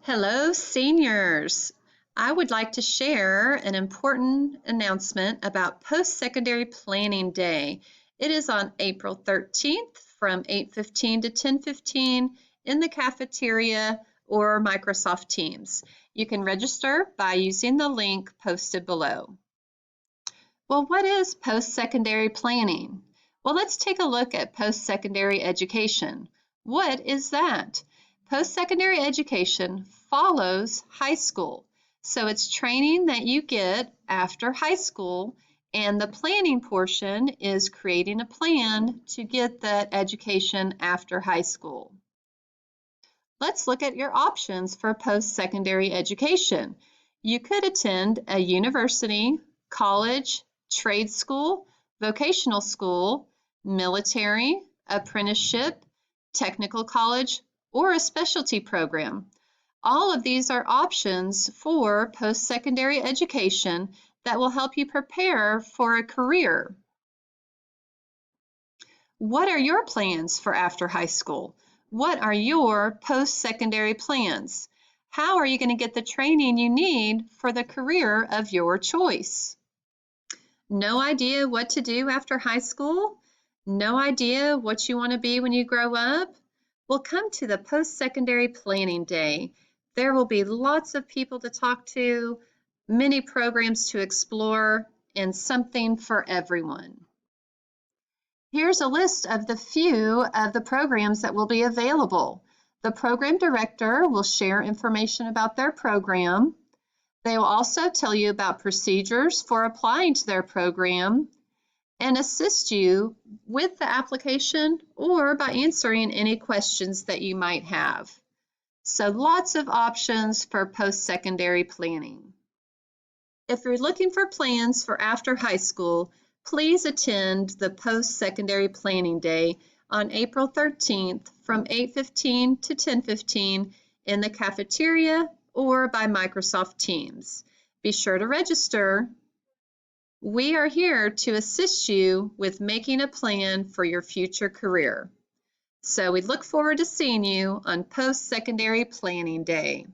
Hello, seniors. I would like to share an important announcement about Post-Secondary Planning Day. It is on April 13th from 8:15 to 10:15 in the cafeteria or Microsoft Teams. You can register by using the link posted below. Well, what is post-secondary planning? Well, let's take a look at post-secondary education. What is that? Post-secondary education follows high school. So it's training that you get after high school, and the planning portion is creating a plan to get that education after high school. Let's look at your options for post-secondary education. You could attend a university, college, trade school, vocational school, military, apprenticeship, technical college, or a specialty program. All of these are options for post-secondary education that will help you prepare for a career. What are your plans for after high school? What are your post-secondary plans? How are you going to get the training you need for the career of your choice? No idea what to do after high school? No idea what you want to be when you grow up? Well, come to the Post-Secondary Planning Day. There will be lots of people to talk to, many programs to explore, and something for everyone. Here's a list of the few of the programs that will be available. The program director will share information about their program. They will also tell you about procedures for applying to their program and assist you with the application or by answering any questions that you might have. So lots of options for post-secondary planning. If you're looking for plans for after high school, please attend the Post-Secondary Planning Day on April 13th from 8:15 to 10:15 in the cafeteria or by Microsoft Teams. Be sure to register. We are here to assist you with making a plan for your future career. So we look forward to seeing you on Post-Secondary Planning Day.